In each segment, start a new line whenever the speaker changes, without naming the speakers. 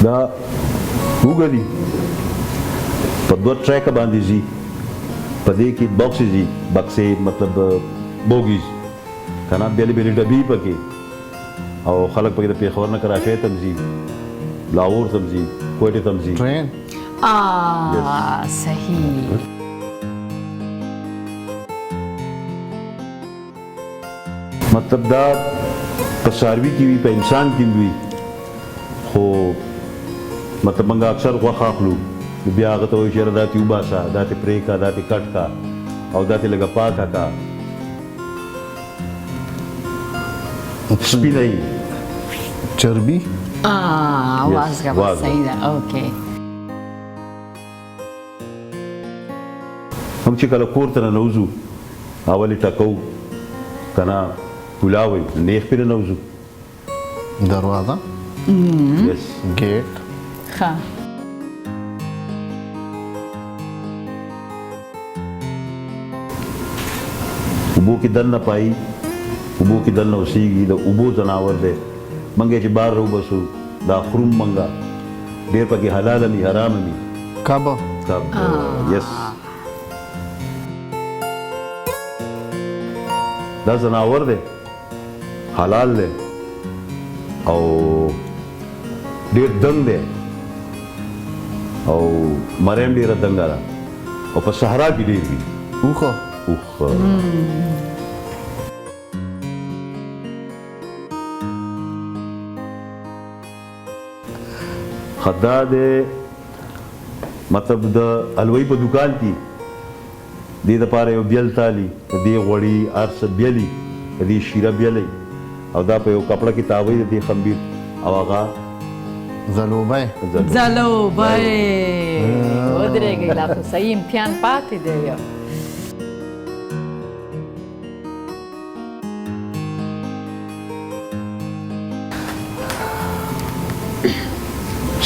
دا وګړي په دوه ټریک باندې زی په دې کې باکسز دي بکسې مطلب بوګیز کنه بیل بیل ډبي پکې او خلک پکې د پیښور نه کراچۍ تم زی لاهور تم زی کوټه تم زی
ټرین
صحیح
مطلب دا په ساروي کې وي په انسان کې وي خو مطلب موږ اکثر غوښه اخلو بیا هغه ته وایي چې دا ته وباسه دا ته پرې کا دا ته کټ کا او دا ته لږه پاکه کا سپینه یي
چربي
وازګه
وازګه.
صحیح ده اوکې
هم چې کله کور ته ننوځو اول یې ټکو کنه پلاوی نیخ پرې نوځو
دروازه
یس
گیټ
ښه
اوبو کې دن نه پای اوبو کې دن نه اوسېږي د اوبو ځناور دی منګې چې بار راوبسو دا خروم منګه ډېر پکې حلال ني حرام ني
کب
یس دا ځناور دی حلال دی او ډېر دنګ دی او مریم ډېره دنګه ده او په صحرا کې ډېر وي
اوخه
اوخ خدا دې مطلب د الوی په دکان کې دې د پاره یو بیل تالی دې غوړی ارس بیلی دې شیره بیلی او دا په یو کپڑا کې تاوی دې خمبیر او هغه
زلوبه
زلو بای ودرېږئ لا خو صحیح امتحان پاتې دی یو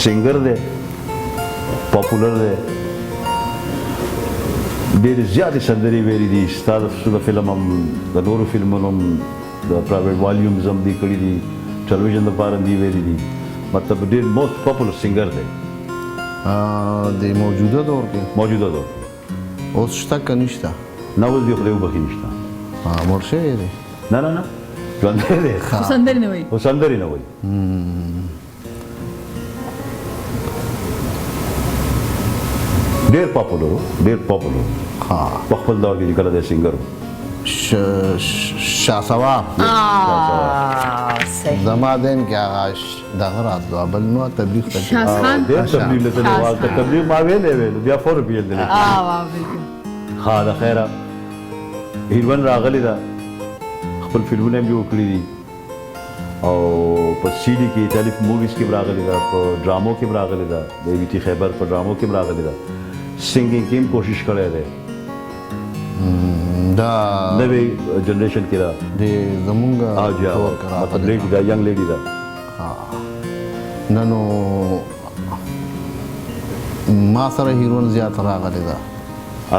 سنگر دی پاپولر دی ډېرې زیاتې سندرې ویلي دي ستا د فلم هم د نورو فلمونو هم د پرایویټ والیومز هم دې کړي دي ټلویزیون دپاره هم دې ویلي دي مطلب ډېر موسټ پاپولر سنگر دی
د موجوده دور کې
موجوده دور
اوس شته که نشته
نه اوس دې خدای وبخښي نشته
مړ شوی دی
نه نه نه ژوندی دی
خو سندرې نه وایي
خو سندرې نه وایي ډېر پاپولر و ډېر پاپولر
ها
په خپل دور کې چې کله دی سنګر و
شاسوا
صحیح
زما دین کې هغه دغه راتلو بل نو تبلیغ ته
شاه خان
ډېر تبلیغ له تللی وال ته تبلیغ ما ویلې ویل بیا فور پیېدلې
واه بالکل
ها د خیره هیروین راغلی ده خپل فلمونه هم جوړ کړي دي او په سی ډي کې ټلیف موویز کې راغلی ده په ډرامو کې راغلی ده د وی ټي خیبر په ډرامو کې راغلی ده سنگینګ کې هم کوشش کړی دی
دا
نوې جنریشن کې ده
د زمونږ
مطلب لیډي ده ینګ لیډي ده
ننو ما سره هیروین زیات راغلی ده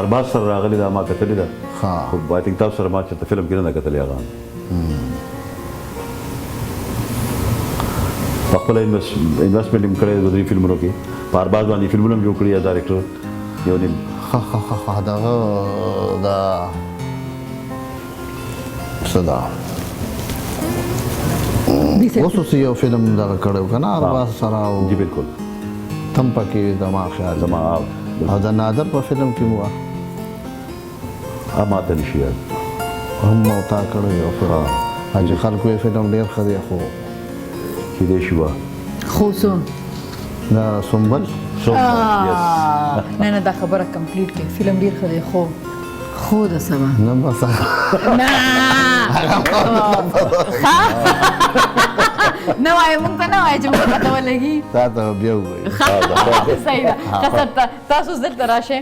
ارباز سره راغلی ده ما کتلې ده
ها
خو آی تھنک تاسو سره ما چېرته فلم کې نه ده کتلی هغه په خپله انویسټمنټ هم کړی د درې فلمونو کې په ارباز باندې فلمونه هم جوړ کړي یا ډایرکټر یو نیم
ها دغه دا څه ده اوس اوس یو فلم دغه کړی که نه ارباز سره او
جی بالکل
تم پکې زما خیال
زما
او د نادر په فلم کې وه
ما ته نشي یاد
هم موتا کړی یو فلم چې خلکو یې فلم ډېر ښه دی خو
کېدای شي وه
خو څو
دا سنبل
نه نه دا خبره کمپلیټ کړئ فلم ډېر ښه دی خو د سبا
نه بس
نه نه وایه مونږ ته نه وایه چې مونږ ته پته ولګي
تا ته بیا ووایو
صحیح ده ښه سر تاسو اوس دلته راشئ